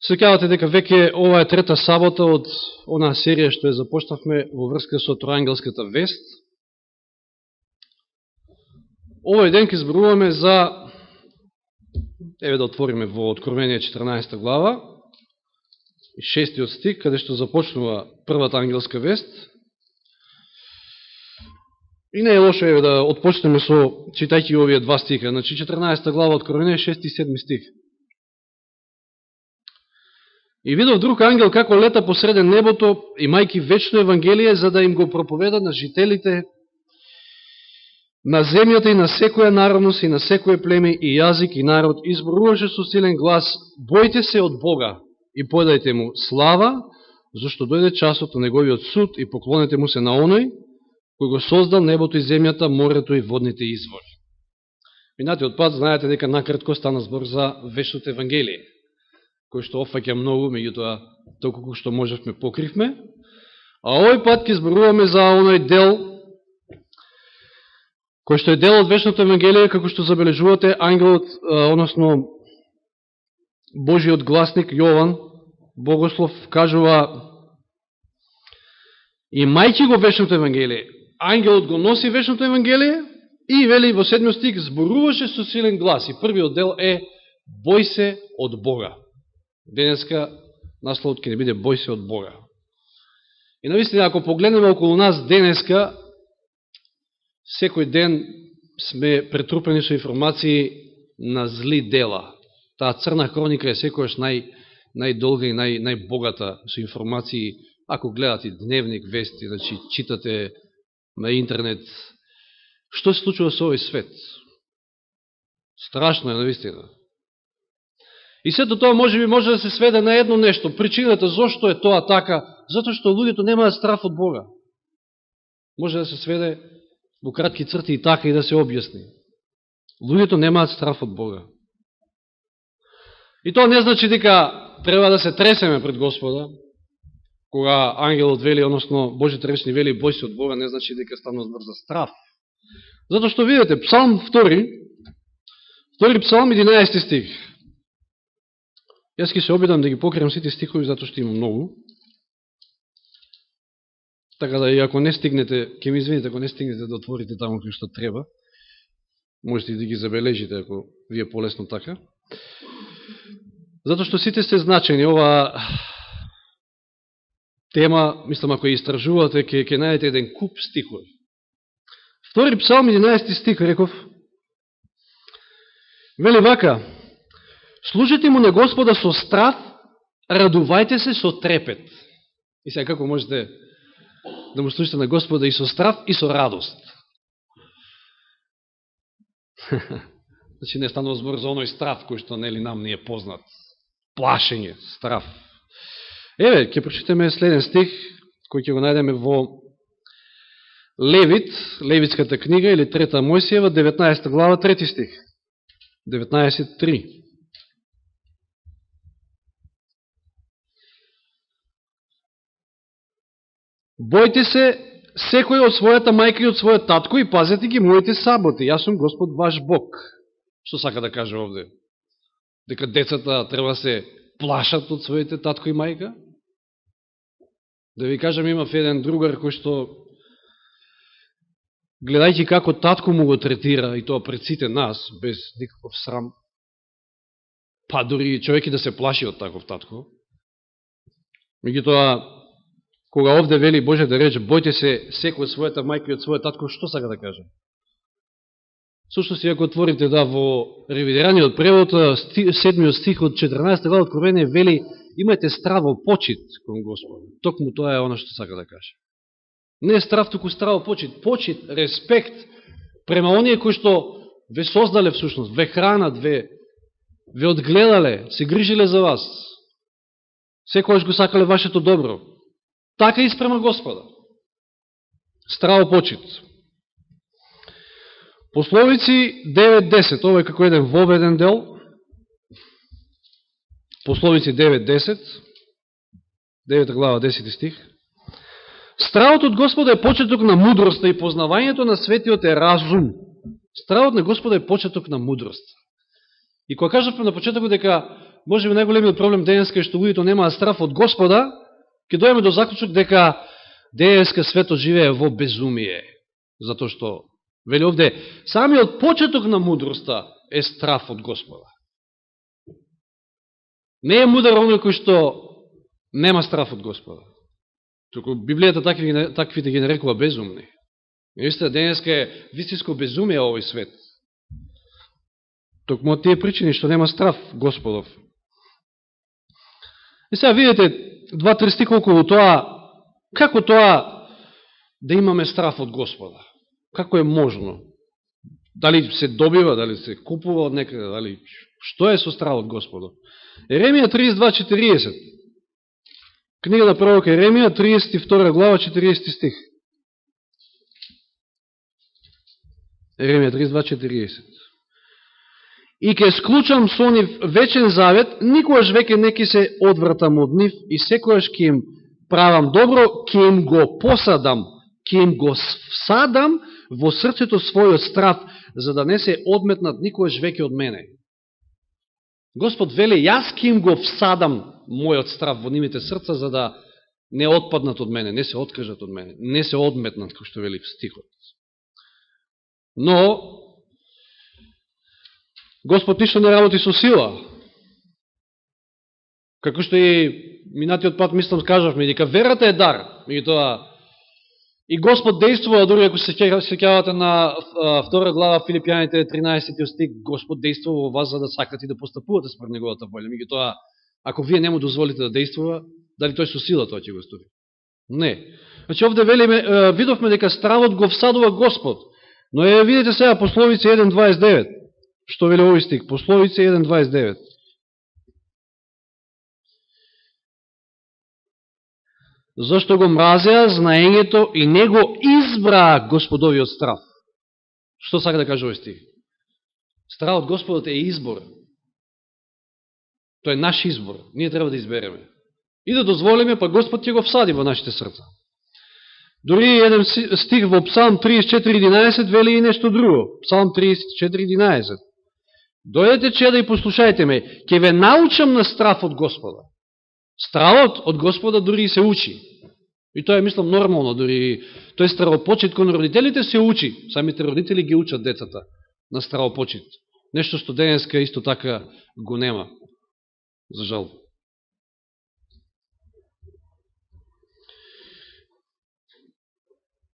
Сеќавате дека веќе ова е трета сабота од онаа серија што ја започнавме во врска со троангелската вест. Овој ден ќе зборуваме за, еве да отвориме во Откровение 14 глава, 6 стих, каде што започнува првата ангелска вест. И не е лошо еве да отпочнеме со читајќи овие два стиха, значи 14 глава Откровение 6 и 7 стих. И видов друг ангел како лета посреде небото, имајки вечно Евангелие, за да им го проповеда на жителите на земјата и на секоја народност и на секој племе и јазик и народ, изборуваше со силен глас: бојте се од Бога и подајте му слава, зашто дојде часот на неговиот суд, и поклонете му се на оној кој го создал небото и земјата, морето и водните извори. Минатиот пат знаете дека накратко стана збор за вечното Евангелие, кој што опфаќа многу, меѓутоа толку што можевме покривме. А овој пат ќе зборуваме за оној дел кој што е дел од вечното Евангелие, како што забележувате, ангелот, односно Божиот гласник Јован Богослов кажува: имајќи го вечното Евангелие, ангелот го носи вечното Евангелие и вели во 7 стих зборуваше со силен глас. И првиот дел е бој се од Бога. Денеска насловот ќе не биде бој се од Бога. И навистина, ако погледнеме околу нас денеска, секој ден сме претрупени со информации на зли дела. Таа црна хроника е секојаш најдолга и најбогата со информации. Ако гледате дневник, вести, значи читате на интернет, што се случува со овој свет? Страшно е, навистина. И сето тоа може да се сведе на едно нешто. Причината зошто е тоа така, затоа што луѓето немаат страф од Бога. Може да се сведе во кратки црти и така и да се објасни. Луѓето немаат страф од Бога. И тоа не значи дека треба да се тресеме пред Господа, кога ангелот вели, односно Божите речни вели бој се од Бога, не значи дека станува збор за страф. Затоа што видите, Псалм 2 Псалм 11 стих. Јас ќе се обидам да ги покрием сите стихови, затоа што има многу. Така да и ако не стигнете, ќе ми извините ако не стигнете да отворите таму кој што треба. Можете и да ги забележите ако ви е полесно така. Затоа што сите сте значени. Ова тема, мислам, ако ја истражувате, ќе најдете еден куп стихови. 2 Псалм 11 стих, реков, вели вака: служите му на Господа со страв, радувајте се со трепет. И сега како можете да му служите на Господа и со страв и со радост? Значи не станува збор за оној страв кој што нели нам не е познат. Плашење, страв. Еве, ќе прочитаме следен стих, кој ќе го најдеме во Левит, Левитската книга, или 3 Мојсиева, 19 глава, 3 стих. 19.3. Бојте се секој од својата мајка и од својот татко и пазете ги моите саботи. Јас сум Господ ваш Бог. Што сака да каже овде? Дека децата треба се плашат од своите татко и мајка? Да ви кажам, имав еден другар кој што, гледајќи како татко му го третира, и тоа пред сите нас, без никаков срам, па дори човек и да се плаши од таков татко. Меѓутоа, кога овде вели Божја да реч, бојте се секој од својата мајка и од својот татко, што сака да каже? Сушто си, ако отворите во ревидираниот превод, 7 стих од 14 глава Откровение вели: имајте страво почит кон Господа. Токму тоа е оно што сака да каже. Не е страв, туку страво почит. Почит, респект према оние кои што ве создале всушност, ве хранат, ве одгледале, се грижиле за вас. Секојаш го сакале вашето добро. Така и спрема Господа. Страво почит. Пословици 9.10. Ова е како еден воведен дел. Пословици 9.10. 9 глава 10 стих. Стравот од Господа е почеток на мудроста и познавањето на светиот е разум. Стравот на Господа е почеток на мудрост. И кога кажавме на почетокот дека може би најголемиот проблем денеска е што луѓето немаат страф од Господа, ќе дојдеме до заклучок дека денеска светот живее во безумие. Затоа што, вели овде, самиот почеток на мудроста е страф од Господа. Не е мудар оној кој што нема страф од Господа. Туку Библијата таквите ги нарекува безумни. Истина, денеска е вистинско безумие овој свет. Токму од тие причини што нема страф Господов. И сега видите, 2-3 стиха околу тоа, како тоа да имаме страф од Господа? Како е можно? Дали се добива, дали се купува од некаде, дали што е со страф од Господа? Еремија 32:40. Книга на пророк Еремија, 32 глава, 40 стих. Еремија 32:40. И ке склучам со нив вечен завет, никогаш веќе не ке се одвратам од нив и секојаш ке им правам добро, ке им го посадам, ке им го всадам во срцето својот страф, за да не се одметнат никогаш веќе од мене. Господ вели, јас ке им го всадам мојот страф во нивните срца, за да не отпаднат од мене, не се откажат од мене, не се одметнат, како што вели в стихот. Но, Господ ништо не работи со сила. Како што и минатиот пат, мислам, кажавме, дека верата е дар. И Господ действува, дори ако се сеќавате на 2 глава Филипјаните 13 стих, Господ действува во вас за да сакате и да постапувате според неговата воља. Меѓутоа, ако вие не му дозволите да действува, дали тој со сила тоа ќе го стори? Не. Значи, овде велиме, видовме дека стравот го всадува Господ. Но видите сега Пословица 1.29. Што вели овој стих? Пословица 1.29. Зошто го мразеа знаењето и не го избраа Господовиот страф. Што сака да каже овој стих? Стравот Господот е избор. Тој е наш избор. Ние треба да избереме. И да дозволиме, па Господ ќе го всади во нашите срца. Дори еден стих во Псалм 34.11 вели и нешто друго. Псалм 34.11. Дојдете чеда и послушајте ме, ќе ве научам на страф од Господа. Стравот од Господа дури и се учи. И тоа е, мислам, нормално, дури тој стравопочит кон родителите се учи. Самите родители ги учат децата на стравопочит. Нешто што денеска исто така го нема. За жал.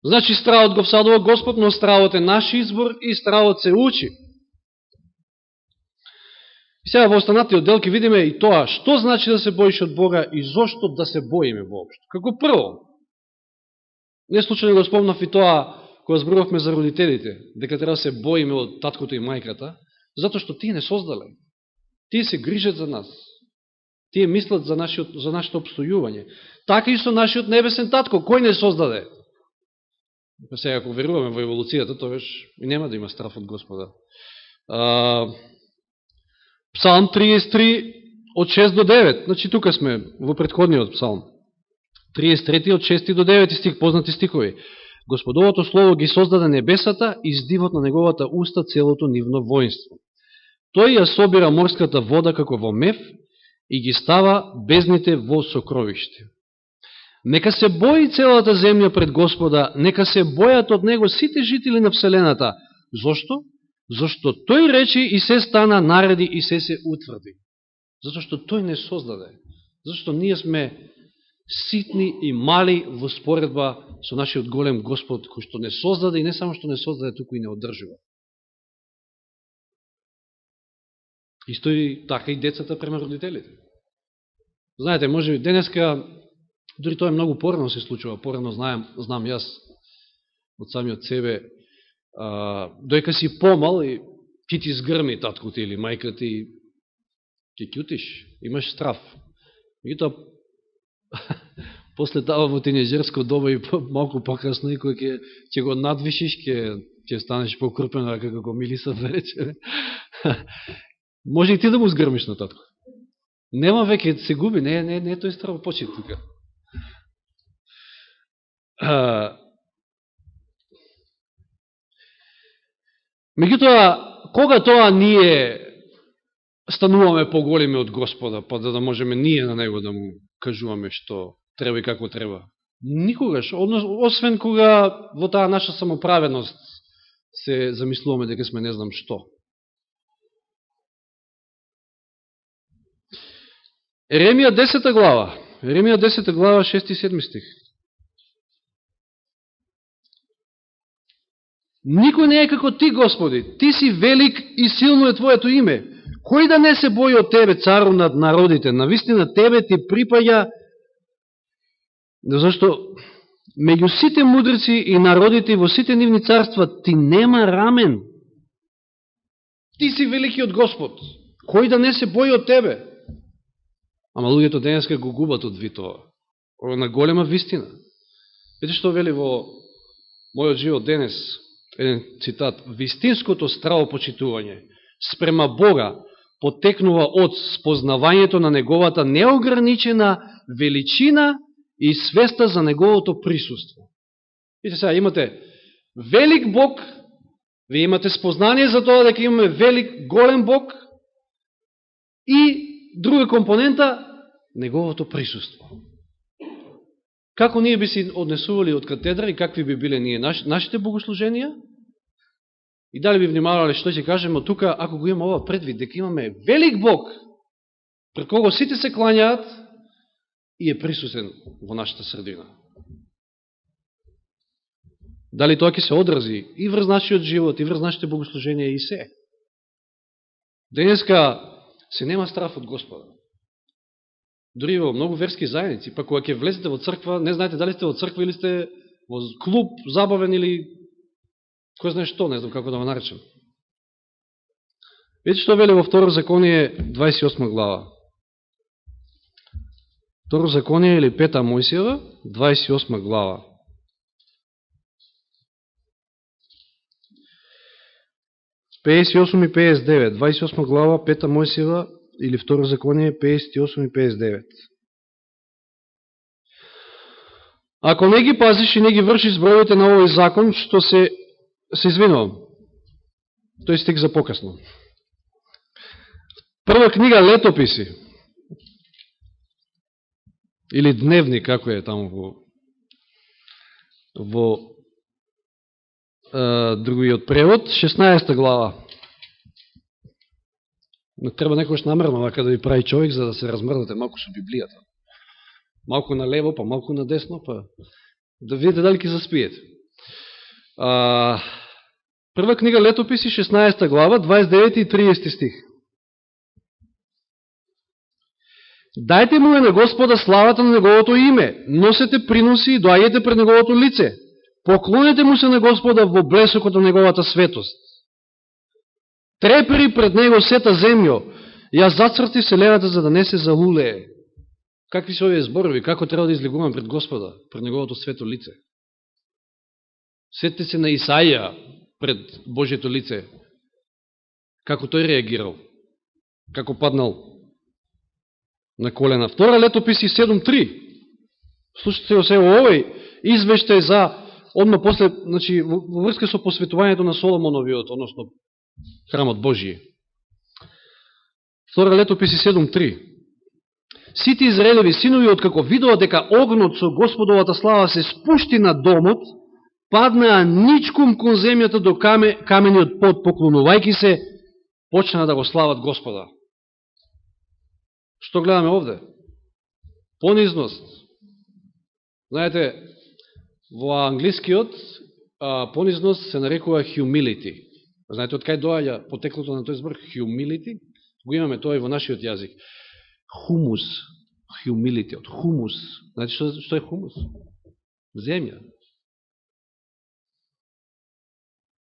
Значи, стравот го всадува Господ, но стравот е наш избор и стравот се учи. И сега во останатиот дел ќе видиме и тоа, што значи да се боиш од Бога и зошто да се боиме воопшто. Како прво, не случайно го спомнав и тоа, кога зборувавме за родителите, дека треба да се боиме од таткото и мајката, затоа што тие не создале. Тие се грижат за нас. Тие мислат за нашето обстојување. Така и со нашиот небесен татко, кој не создаде? Сега, ако веруваме во еволуцијата, тоа и нема да има страф од Господа. Псалм 33 од 6 до 9. Значи, тука сме во предходниот псалм. 33 од 6 до 9 стих, познати стихови. Господовото слово ги создаде небесата и издивот на неговата уста целото нивно воинство. Тој ја собира морската вода како во мев и ги става бездните во сокровиште. Нека се бои целата земја пред Господа, нека се бојат од него сите жители на вселената. Зошто? Зошто тој речи и се стана, нареди и се утврди. Зато што тој не создаде. Зато што ние сме ситни и мали во споредба со нашиот голем Господ, кој што не создаде и не само што не создаде, туку и не одржува. Исто и така и децата према родителите. Знаете, може би денеска, дори тоа е многу порано се случува, порано знам јас од самиот себе, дојка си помал и ќе ти згрми таткото или мајката и ќе кјутиш, имаш страф. И тоа после тоа во тинеџерско доба и малку покасно и кој ќе го надвишиш, ќе станеш покрупен како Милиса да рече. Може и ти да му згрмиш на татко. Нема веќе, се губи, не е тој страф почет тука. Меѓутоа, кога тоа ние стануваме поголеми од Господа, па да можеме ние на Него да му кажуваме што треба и како треба. Никогаш, освен кога во таа наша самоправедност се замислуваме дека сме не знам што. Еремија 10 глава, 6 и 7 стих. Никој не е како ти, Господи, ти си велик и силно е Твоето име. Кој да не се бои од Тебе, цару над народите? Навистина Тебе ти припаѓа, зашто меѓу сите мудрици и народите и во сите нивни царства ти нема рамен. Ти си великиот Господ. Кој да не се бои од Тебе? Ама луѓето денеска го губат од витова. Ова на голема вистина. Видите што вели во мојот живот денес? Еден цитат. Вистинското стравопочитување спрема Бога потекнува од спознавањето на Неговата неограничена величина и свеста за Неговото присуство. Видите сега, имате велик Бог, вие имате спознание за тоа дека имаме велик, голем Бог и друга компонента, Неговото присуство. Како ние би се однесували од катедра и какви би биле ние нашите богослуженија? И дали би внимавале што ќе кажеме од тука, ако го имаме ова предвид, дека имаме велик Бог, пред кого сите се клањаат и е присутен во нашата средина. Дали тоа ќе се одрази и врз нашиот живот, и врз нашите богослуженија и се. Денеска се нема страф од Господа. Дори во многу верски заедници, па кога ќе влезете во црква, не знаете дали сте во црква или сте во клуб, забавен или кој знае што, не знам како да го наречем. Видите што вели во Второ Законие 28 глава. Второ Законие или Пета Мојсиева, 28 глава. Пеесет и 59, 28 глава, Пета Мојсиева или Второ Законие, 58 и 59. Ако не ги пазиш и не ги вршиш збројите на овој закон, што се извинувам, тој стих за покасно. Прва книга Летописи, или Дневник, како е таму во другиот превод, 16 глава. Не треба некојаш намерно вака да ви прави човек за да се размрдате малку со Библијата. Малку на лево, па малку на десно, па да видите дали ќе заспиете. Прва книга Летописи, 16 глава, 29 и 30 стих. Дајте му е на Господа славата на Неговото име, носете приноси и доаѓете пред Неговото лице. Поклонете му се на Господа во блесокот на Неговата светост. Трепери пред Него сета земјо, ја зацрти вселената за да не се залулее. Какви се овие зборови, како треба да излегуваме пред Господа, пред Неговото свето лице? Сетите се на Исаија пред Божието лице, како тој реагирал, како паднал на колена. Втора Летописи 7.3. Слушате го сега овој извештај за, одма после, значи, во врска со посветувањето на Соломоновиот, односно храмот Божие. Втора Летописи 7.3. Сите Израелеви синови, откако видува дека огнот со Господовата слава се спушти на домот, паднаа ничком кон земјата до камениот под, поклонувајки се, почнаа да го слават Господа. Што гледаме овде? Понизност. Знаете, во англискиот понизност се нарекува humility. Знаете од кај доаѓа потеклото на тој збор humility? Го имаме тоа и во нашиот јазик. Хумус. Humility од хумус. Знаете што е хумус? Земја.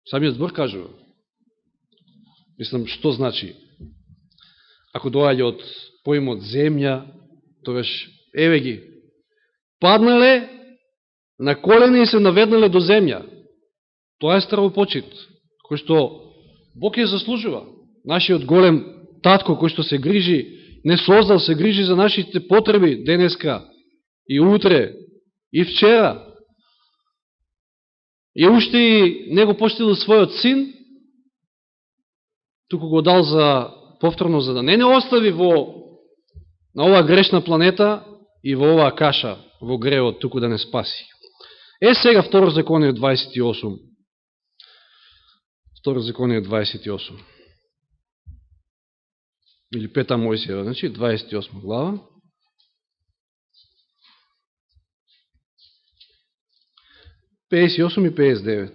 Самиот збор кажува. Мислам, што значи? Ако доаѓа од поимот земја, тогаш еве ги. Паднале на колени и се наведнале до земја. Тоа е стравопочит, кој што Бог ја заслужува. Нашиот голем татко, кој што се грижи, не создал, се грижи за нашите потреби денеска и утре и вчера. И уште и не го поштил својот син, туку го дал за повторно, за да не остави на оваа грешна планета и во оваа каша, во греот, туку да не спаси. Сега Второ Законие 28. Второ Законие 28. Или Пета Мојсиева, значи 28 глава. И 59.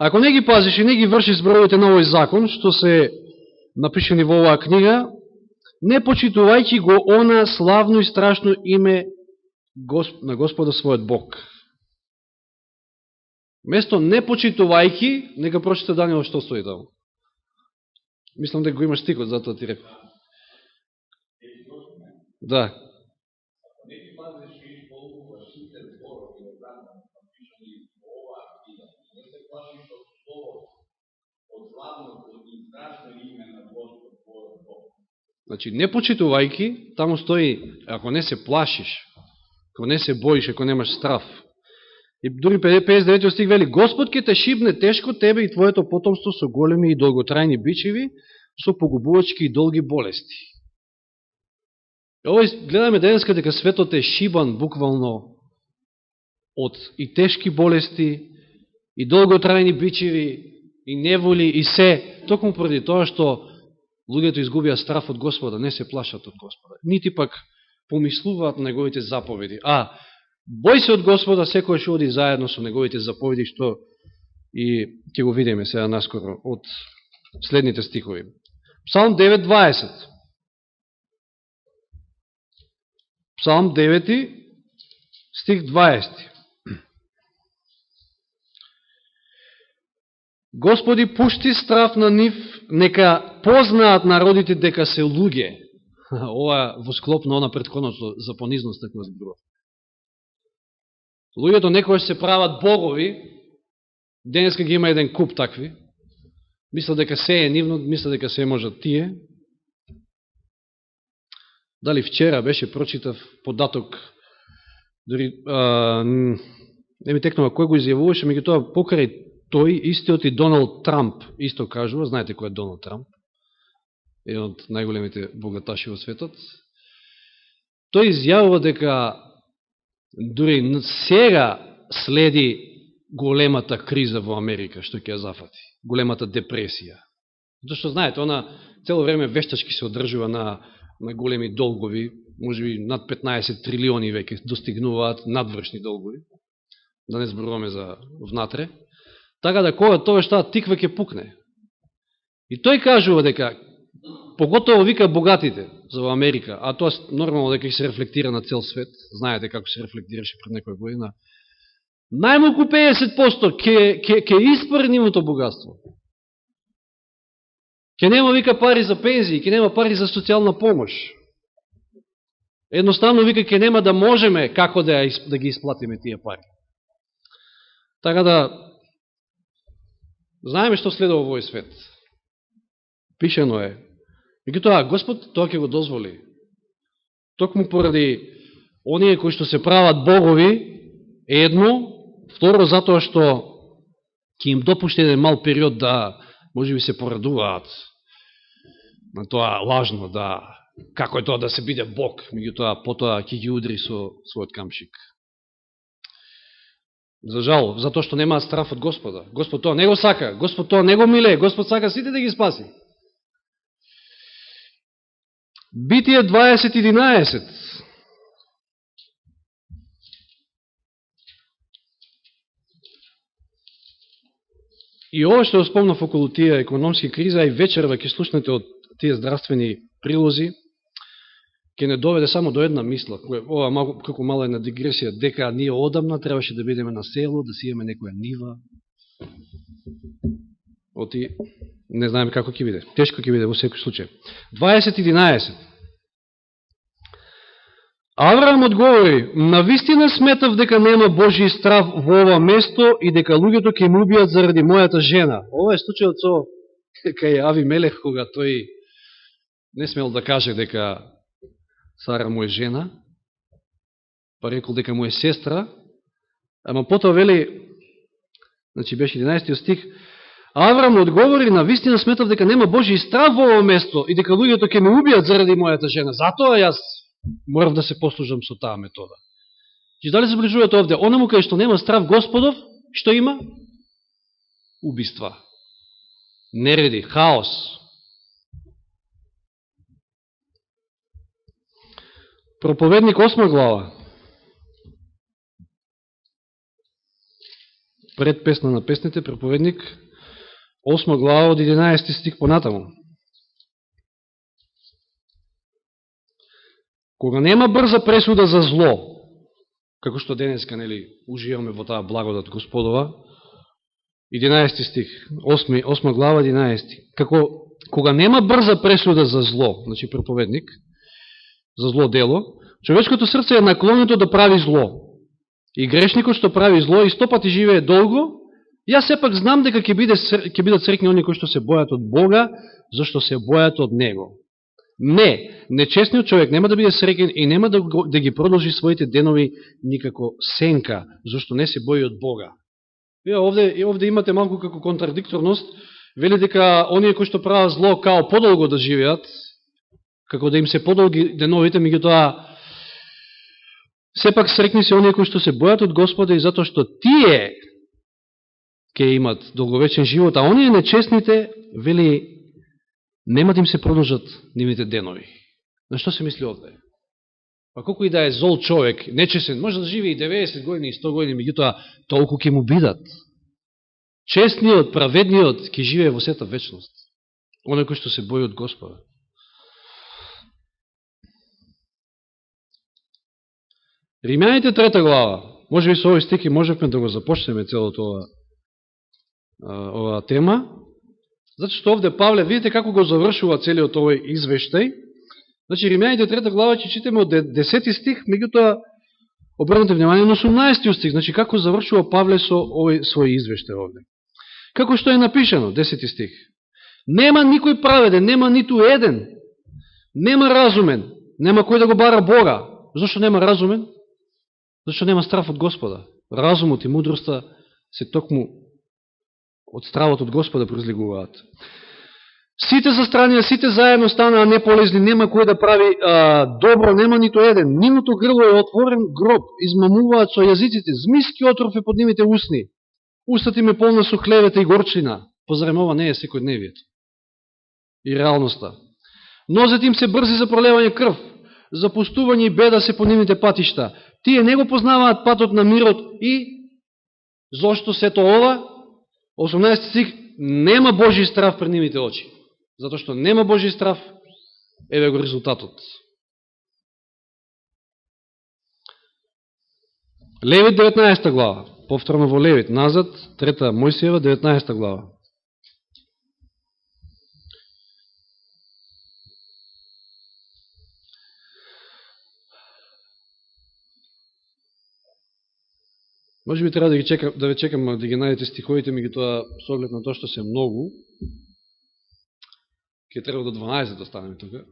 Ако не ги пазиш и не ги вршиш зборовите на овој закон, што се напишени во оваа книга, не почитувајќи го она славно и страшно име на Господа својот Бог. Место не почитувајќи, нека прочита Данијел што стои таму. Мислам дека го имаш стикот, затоа ти реков. Да. Значи, не почитувајќи, таму стои, ако не се плашиш, ако не се боиш, ако немаш страв. И дури 59 стих вели, Господ ќе те шибне тешко тебе и твоето потомство со големи и долготрајни бичеви, со погубувачки и долги болести. Овој гледаме денеска дека светот е шибан буквално од и тешки болести, и долготрајни бичеви, и неволи, и се, токму поради тоа што луѓето изгубија страф од Господа, не се плашат од Господа, нити пак помислуваат на неговите заповеди. Бој се од Господа, секојаш оди заедно со неговите заповеди, што и ќе го видиме сега наскоро од следните стихови. Псалм 9.20. Псалм 9, стих 20. Господи, пушти страф на нив, нека познаат народите дека се луѓе. Ова во склоп на она претходното за понизност, така зборува. Луѓето некојаш се прават богови, денеска ги има еден куп такви, мисля дека се е нивно, мисля дека се можат тие. Дали вчера беше, прочитав податок, дори не ми текнува кој го изјавуваше, меѓутоа покрај тој, истиот и Доналд Трамп исто кажува, знаете кој е Доналд Трамп, еден од најголемите богаташи во светот, тој изјавува дека дури сега следи големата криза во Америка, што ќе ја зафати, големата депресија. Зашто знаете, она цело време вештачки се одржува на големи долгови, можеби над 15 трилиони веќе достигнуваат надвршни долгови, да не зборуваме за внатре. Така да кога тоа што тиква ќе пукне. И тој кажува дека, поготово вика богатите за Америка, а тоа нормално дека се рефлектира на цел свет, знаете како се рефлектираше пред некоја година, најмалку 50% ќе испари нивното богатство. Ќе нема, вика, пари за пензии, ќе нема пари за социјална помош. Едноставно, вика, ќе нема да можеме како да ги исплатиме тие пари. Така да, знаеме што следува во овој свет. Пишено е. Меѓутоа, Господ тоа ќе го дозволи. Токму поради оние кои што се прават богови, едно, второ, затоа што ќе им допушти еден мал период да, може би, се порадуваат на тоа лажно, да, како е тоа да се биде Бог, меѓутоа, потоа ќе ги удри со својот камшик. За жал, затоа што немаат страф од Господа. Господ тоа не го сака, Господ тоа не го милее, Господ сака сите да ги спаси. Битие 20.11. И ова што спомнав околу тие економски криза, и вечерва ќе слушнете од тие здравствени прилози, ќе не доведе само до една мисла, ова како мала една дигресија, дека ние одамна требаше да бидеме на село, да си имаме некоја нива. Оти, не знаеме како ќе биде. Тешко ќе биде во секој случај. 20.11. Авраам одговори, навистина сметав дека нема Божи страв во ова место и дека луѓето ќе му убијат заради мојата жена. Ова е случајот со кај Авимелех, кога тој не смел да каже дека Сара му е жена, па рекол дека му е сестра, ама потоа вели, значи беше 11 стих, Аврам одговори: на вистина сметав дека нема Божи страв во ово место и дека луѓето ќе ме убијат заради мојата жена. Затоа јас морав да се послужам со таа метода. И дали заближувате овде? Онаму кај што нема страв Господов, што има? Убиства. Нереди, хаос. Проповедник 8 глава. Пред песна на песните, проповедник 8 глава од 11 стих понатаму. Кога нема брза пресуда за зло, како што денеска, нели, уживаме во таа благодат Господова, 11 стих, 8 глава, 11. Кога нема брза пресуда за зло, значи проповедник, за зло дело, човечкото срце е наклонето да прави зло. И грешникот што прави зло и 100 пати живее долго, јас сепак знам дека ќе бидат среќни оние кои што се бојат од Бога, зашто се бојат од Него. Не, нечестниот човек нема да биде среќен и нема да ги продолжи своите денови никако сенка, зашто не се бои од Бога. Овде имате малку како контрадикторност, вели дека оние кои што прават зло као подолго да живеат, како да им се подолги деновите, меѓутоа сепак среќни се оние кои што се бојат од Господа и затоа што тие ќе имат долговечен живот, а оние нечестните, вели, нема да им се продолжат нивните денови. На што се мисли овде? Па колку и да е зол човек, нечестен, може да живее и 90 години и 100 години, меѓутоа толку ќе му бидат. Честниот, праведниот ќе живее во сета вечност. Оној кој што се бои од Господа. Римјаните 3 глава. Може би со овој стих можевме да го започнеме целото оваа тема. Зато овде Павле, видите како го завршува целиот овој извештај. Значи, Римјаните 3 глава ќе читаме од 10 стих, меѓутоа обрнете внимание на 18 стих. Значи, како завршува Павле со овој свој извештај овде. Како што е напишано, 10 стих. Нема никој праведен, нема ниту еден, нема разумен, нема кој да го бара Бога. Зошто нема разумен? Зашто нема страв од Господа. Разумот и мудроста се токму од стравот од Господа произлегуваат. Сите застрани, сите заедно станаа неполезни, нема кој да прави добро, нема нито еден. Нивното грло е отворен гроб, измамуваат со јазиците, змиски отров е под нивите усни. Устата им е полна со клевета и горчина. Позарем ова не е секојдневието и реалноста. Нозет им се брзи за пролевање крв, за пустување и беда се по нивните патишта. Тие не го познаваат патот на мирот и зошто сето ова? 18 стих, нема Божи страв пред нивните очи. Затоа што нема Божи страв, еве го резултатот. Левит 19 глава, повторно во Левит, назад, 3 Мојсиева 19 глава. Може би треба да ве чекам да ги најдете стиховите, меѓутоа со оглед на тоа што се многу, ќе треба до 12 да станеме тука.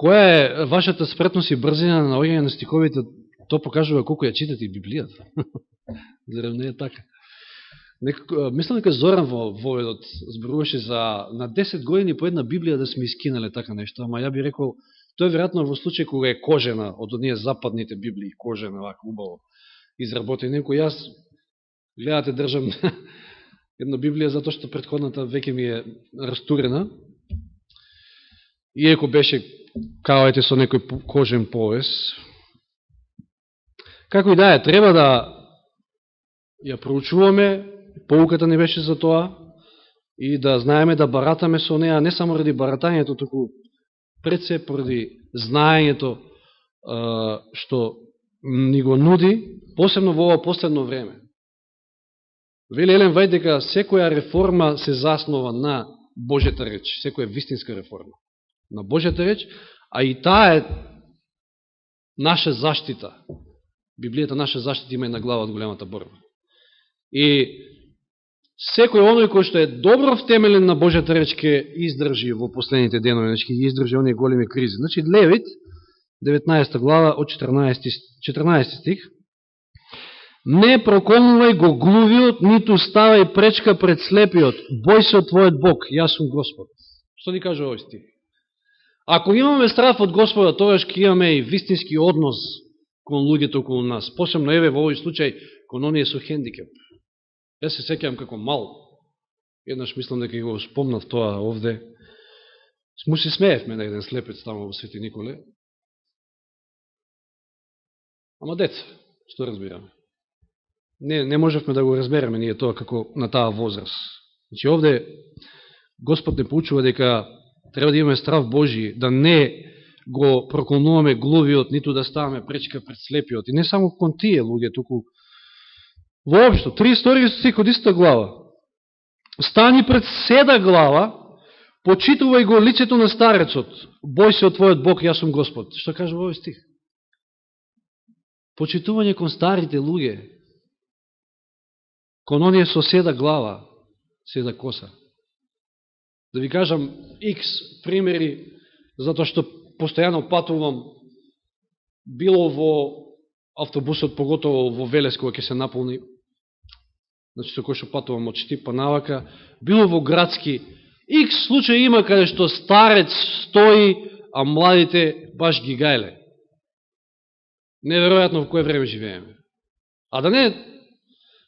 Која е вашата спретност и брзина на наоѓање на стиховите, то покажува колку ја читате Библијата. Зарем не е така. Мислам дека Зоран во воведот зборуваше за на 10 години по една Библија да сме искинале така нешто, ама ја би рекол, тоа е веројатно во случај кога е кожена, од оние западните Библии, кожена, вака, убаво изработени, кој јас, гледате, држам една Библија, затоа што предходната веќе ми е растурена, иеко беше, каоете, со некој кожен повес. Како и да е, треба да ја проучуваме, поуката не беше за тоа, и да знаеме да баратаме со неа, не само ради баратањето, туку пред се поради знаењето што ни го нуди, посебно во ова последно време. Вели Елен Вајд дека секоја реформа се заснова на Божјата реч, секоја вистинска реформа на Божјата реч, а и таа е наша заштита. Библијата наша заштита има една глава од големата борба. И секој оној кој што е добро втемелен на Божјата реч ќе издржи во последните денови, значи ќе ги издржи оние големи кризи. Значи Левит 19 глава од 14 стих. Не проколнувај го глувиот, ниту ставај пречка пред слепиот. Бој се од твојот Бог, јас сум Господ. Што ни кажа овој стих? Ако имаме страв од Господа, тогаш ќе имаме и вистински однос кон луѓето околу нас. Посебно еве во овој случај кон оние со хендикеп. Јас се сеќавам како мал. Еднаш мислам дека го спомнав тоа овде. Му се смеевме на еден слепец тамо во Свети Николе. Ама деца, што разбираме? Не можевме да го разбереме ние тоа како на таа возраст. Значи овде Господ не поучува дека треба да имаме страв Божи, да не го проколнуваме глувиот, ниту да ставаме пречка пред слепиот. И не само кон тие луѓе, туку воопшто, 32 стих од истата глава. Стани пред седа глава, почитувај го лицето на старецот, бој се од твојот Бог, јас сум Господ. Што кажа во овој стих? Почитување кон старите луѓе, кон оние со седа глава, седа коса. Да ви кажам X примери, затоа што постојано патувам, било во автобусот, поготово во Велес, кога ќе се наполни, значи со кој што патувам од Штип па навака, било во градски, X случај има каде што старец стои, а младите баш ги гајле. Неверојатно во кое време живееме. А да не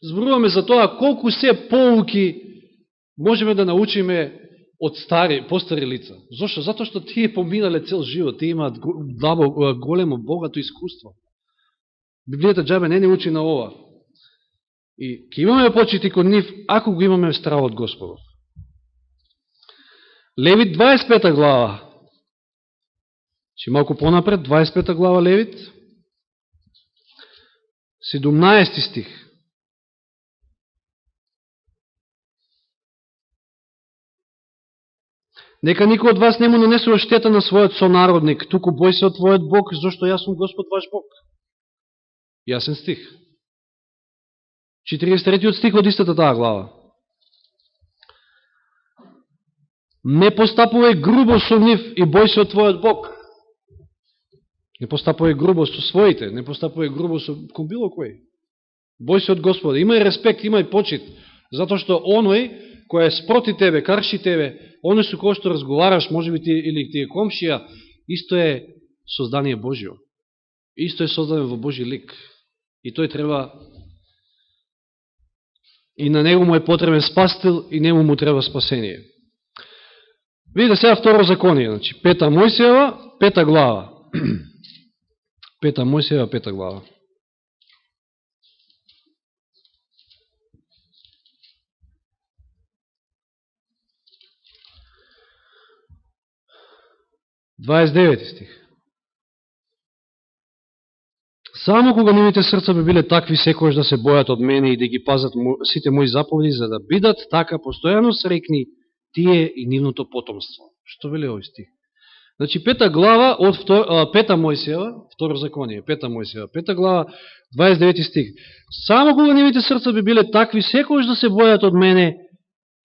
зборуваме за тоа колку се поуки можеме да научиме од постари лица. Зошто? Затоа што тие поминале цел живот, тие имаат големо, богато искуство. Библијата џабе не учи на ова. И ќе имаме почити кон нив, ако го имаме страв од Господов. Левит 25 глава. Че малку понапред, 25 глава Левит. 17 стих. Нека никој од вас не му нанесува штета на својот сонародник, туку бој се од твојот Бог, зашто јас сум Господ ваш Бог. Јасен стих. 43 стих од истата таа глава. Не постапувај грубо со нив и бој се од твојот Бог. Не постапувај грубо со своите, не постапувај грубо со кон било кој. Бој се од Господа. Имај респект, имај почит, затоа што оној кој е спроти тебе, карши тебе, оној со кој што разговараш, можеби ти или ти е комшија, исто е создание Божио. Исто е создаден во Божи лик. И тој треба, и на него му е потребен спастил, и нему му треба спасение. Видите сега второ законие, значи, 5 Мојсиева, 5 глава. 5 Мојсиева, 5 глава. Дваесет стих. Само кога нивните срца би биле такви секојаш да се бојат од мене и да ги пазат сите мои заповеди, за да бидат така постојано срекни тие и нивното потомство. Што вели овој стих? Значи, 5 глава од 5 Мојсиева, второ законие, 5 Мојсиева, 5 глава, 29 стих. Само кога нивните срца би биле такви секојаш да се бојат од мене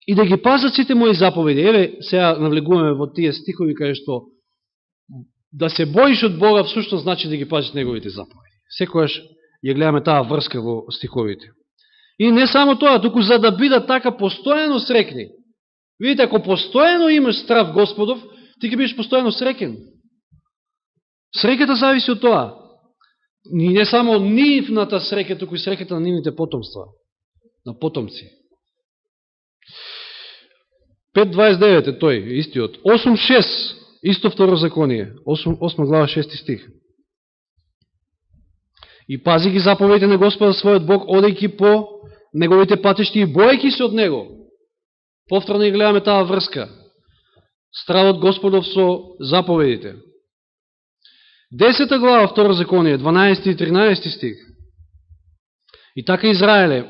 и да ги пазат сите мои заповеди. Еве, сега навлегуваме во тие стихови каде што да се боиш од Бога всушност значи да ги пазиш неговите заповеди. Секојаш ја гледаме таа врска во стиховите. И не само тоа, туку за да бидат така постојано срекни. Видите, ако постојано имаш страв Господов, ти ќе бидеш постојано срекен. Среката зависи од тоа. И не само нивната срека, туку и среката на нивните потомства. На потомци. 5.29 е тој, истиот. 8.6, исто второ законие. 8 глава 6 стих. И пази ги заповедите на Господа својот Бог, одејќи по неговите патишти и бојќи се од него. Повторно и гледаме таа врска. Стравот Господов со заповедите. 10 глава, второ законие, 12 и 13 стих. И така Израеле,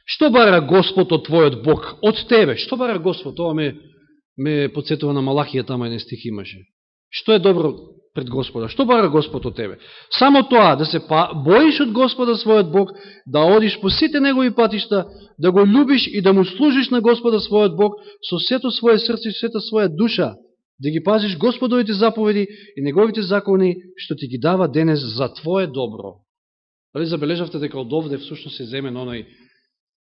што бара Господ од твојот Бог? Од тебе. Што бара Господ? Тоа ме подсетува на Малахија, тама еден стих имаше. Што е добро пред Господа? Што бара Господ од тебе? Само тоа, да се боиш од Господа својот Бог, да одиш по сите негови патишта, да го љубиш и да му служиш на Господа својот Бог со сето своје срце и сета своја душа, да ги пазиш Господовите заповеди и неговите закони, што ти ги дава денес за твое добро. Дали забележавте дека од овде всушност се земен оној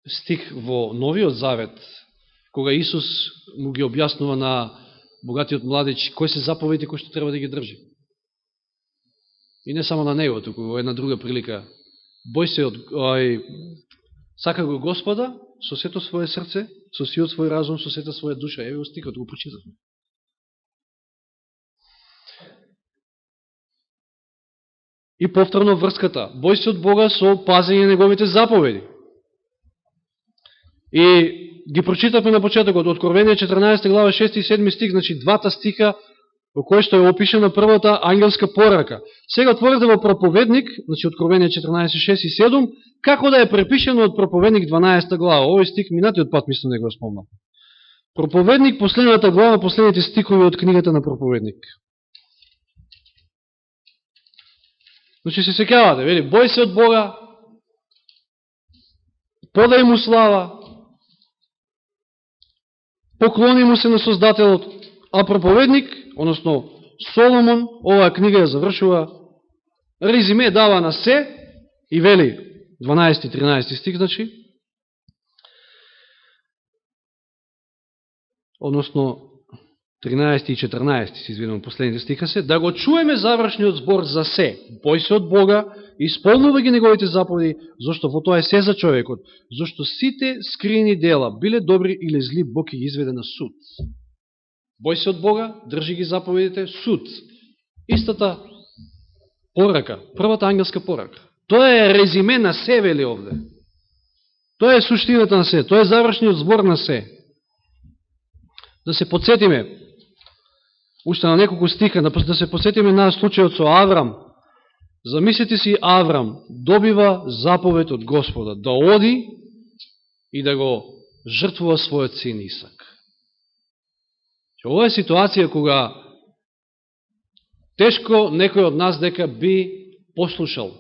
стих во Новиот Завет, кога Исус му ги објаснува на богатиот младич кој се заповеди кој што треба да ги држи. И не само на него, туку во една друга прилика. Бој се од сака го Господа со сето свое срце, со сиот свој разум, со сета своја душа. Еве го стикот, го почитавме. И повторно врската. Бој се од Бога со пазење неговите заповеди. И ги прочитавме на почетокот, Откровение 14 глава 6 и 7 стих, значи двата стиха во кој што е опишена првата ангелска порака. Сега отворите во Проповедник, значи Откровение 14, 6 и 7, како да е препишено од Проповедник 12 глава. Овој стих минатиот пат мислам да го спомнам. Проповедник, последната глава, последните стихови од книгата на Проповедник. Значи се сеќавате, вели, бој се од Бога, подај му слава, поклони му се на Создателот, а Проповедник, односно Соломон, оваа книга ја завршува, резиме дава на се и вели, 12-13 стих, значи, односно 13 и 14, се извинувам, последните стиха се, да го чуеме завршниот збор за се, бој се од Бога, исполнува ги неговите заповеди, зашто во тоа е се за човекот, зашто сите скриени дела, биле добри или зли, Бог ги изведе на суд. Бој се од Бога, држи ги заповедите, суд. Истата порака, првата ангелска порака. Тоа е резиме на се, вели овде. Тоа е суштината на се, тоа е завршниот збор на се. Да се подсетиме, уште на неколку стиха, да се подсетиме на случајот со Аврам. Замислите си, Аврам добива заповед од Господа да оди и да го жртвува својот син Исак. Ова е ситуација кога тешко некој од нас дека би послушал.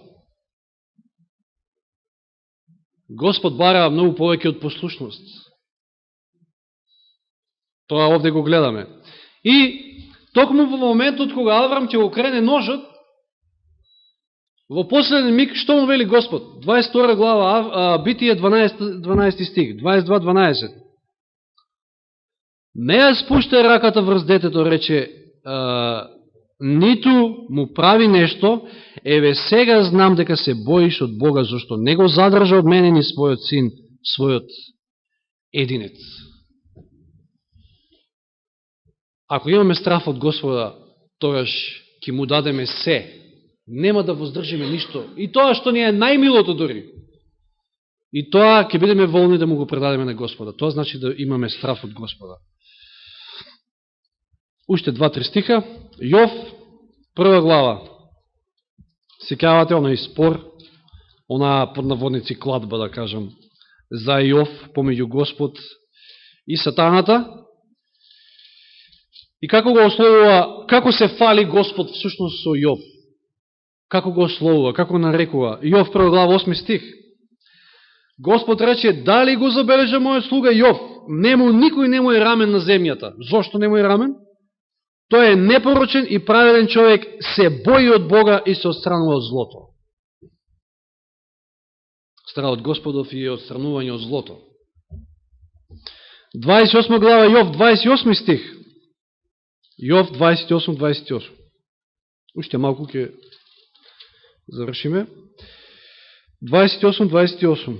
Господ бара многу повеќе од послушност. Тоа овде го гледаме. И токму во моментот кога Аврам ќе го крене ножот, во последен миг, што му вели Господ? 22 глава, Битие 12 стих, 22-12. Не ја спушта раката врз детето, рече, ниту му прави нешто, еве сега знам дека се боиш од Бога, зашто не го задржа од мене ни својот син, својот единец. Ако имаме страф од Господа, тогаш ќе му дадеме се. Нема да воздржиме ништо. И тоа што ни е најмилото дори. И тоа ќе бидеме волни да му го предадеме на Господа. Тоа значи да имаме страф од Господа. Уште 2-3 стиха. Јов, 1 глава. Сеќавате оној спор, она под наводници кладба, да кажам, за Јов, помеѓу Господ и сатаната. И како го ословува, како се фали Господ всушност со Јов? Како го ословува, како нарекува? Јов 1 глава 8 стих. Господ рече, дали го забележа мојот слуга Јов? Никој не му е рамен на земјата. Зошто не му е рамен? Тој е непорочен и праведен човек, се бои од Бога и се отстранува од злото. Страх од Господов и отстранување од злото. 28 глава Јов, 28 стих. Јов 28-28. Уште малку ќе завршиме. 28-28.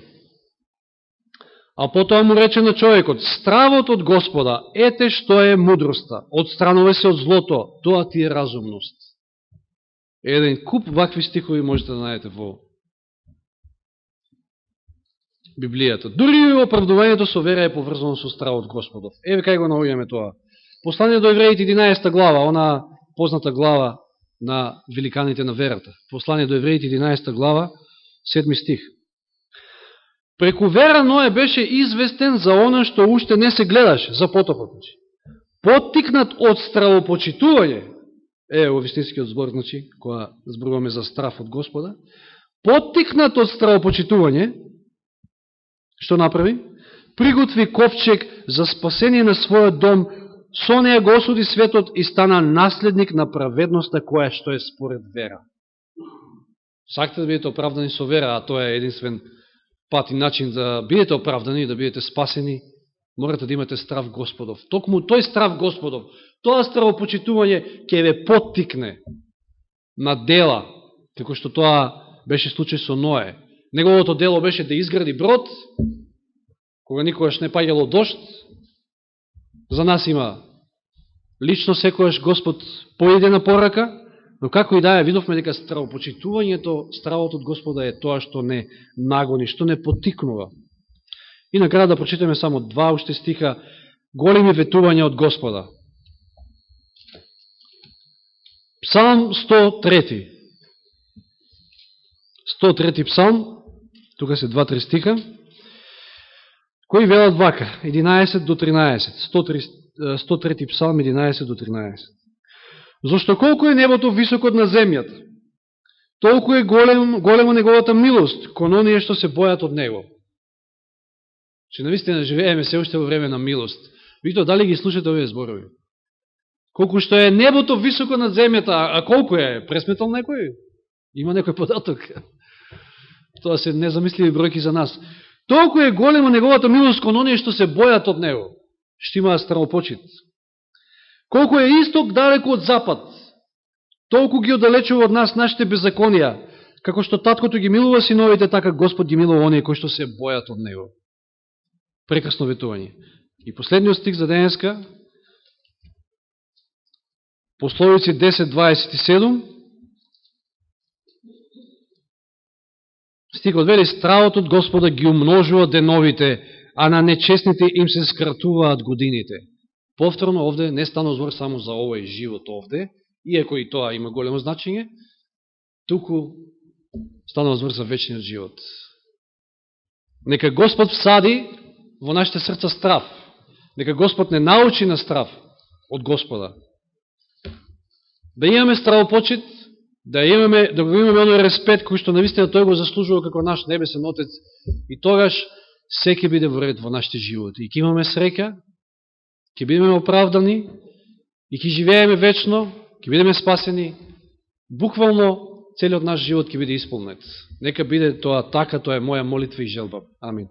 А потоа му рече на човекот, стравот од Господа, ете што е мудроста, отстранува се од злото, тоа ти е разумност. Еден куп вакви стихови можете да најдете во Библијата. Дури и оправдувањето со вера е поврзано со стравот Господов. Еве кај го наоѓаме тоа. Послание до Евреите 11 глава, она позната глава на великаните на верата. Послание до Евреите 11 глава, 7 стих. Преку вера Ное беше известен за оно што уште не се гледаше, за потопот. Поттикнат од стравопочитување, во вистинскиот збор, значи, кога зборуваме за страф од Господа, поттикнат од стравопочитување, што направи? Приготви ковчег за спасение на својот дом, со неја го осуди светот и стана наследник на праведноста која што е според вера. Сакате да бидете оправдани со вера, а тоа е единствен пат и начин да бидете оправдани и да бидете спасени, морате да имате страв Господов. Токму тој страв Господов, тоа стравопочитување ќе ве поттикне на дела, како што тоа беше случај со Ное. Неговото дело беше да изгради брод, кога никогаш не паѓало дожд. За нас има лично секојаш Господ поиде на порака, но како и да е, видовме дека стравопочитувањето, стравот од Господа е тоа што не нагони, што не поттикнува. И на крај да прочитаме само два уште стиха, големи ветувања од Господа. Псалм 103. 103 псалм, тука се 2-3 стиха, кои велат вака, 11 до 13. 103 псалм, 11 до 13. Зошто колку е небото високо на земјата, толку е големо неговата милост кон оние што се бојат од него. Че навистина живееме се уште во време на милост. Вито, дали ги слушате овие зборови? Колку што е небото високо над земјата, а колку е? Пресметал некој? Има некој податок? Тоа се незамисливи бројки за нас. Толку е голема неговата милост кон оние што се бојат од него, што имаат стравопочит. Колку е исток далеко од запад, толку ги оддалечува од нас нашите беззаконија, како што таткото ги милува синовите, така Господ ги милува оние кои што се бојат од него. Прекрасно ветување. И последниот стих за денеска, Пословици 10:27, стихот вели, стравот од Господа ги умножува деновите, а на нечестните им се скратуваат годините. Повторно, овде не станува збор само за овој живот овде, иако и тоа има големо значење, туку станува збор за вечниот живот. Нека Господ всади во нашите срца страв. Нека Господ не научи на страв од Господа. Да имаме стравопочит, да го имаме оној респект кој што навистина тој го заслужува како наш небесен Отец, и тогаш секи биде во ред во нашите животи. И ќе имаме среќа, ќе бидеме оправдани и ќе живееме вечно, ќе бидеме спасени. Буквално целиот наш живот ќе биде исполнет. Нека биде тоа така, тоа е моја молитва и желба. Амин.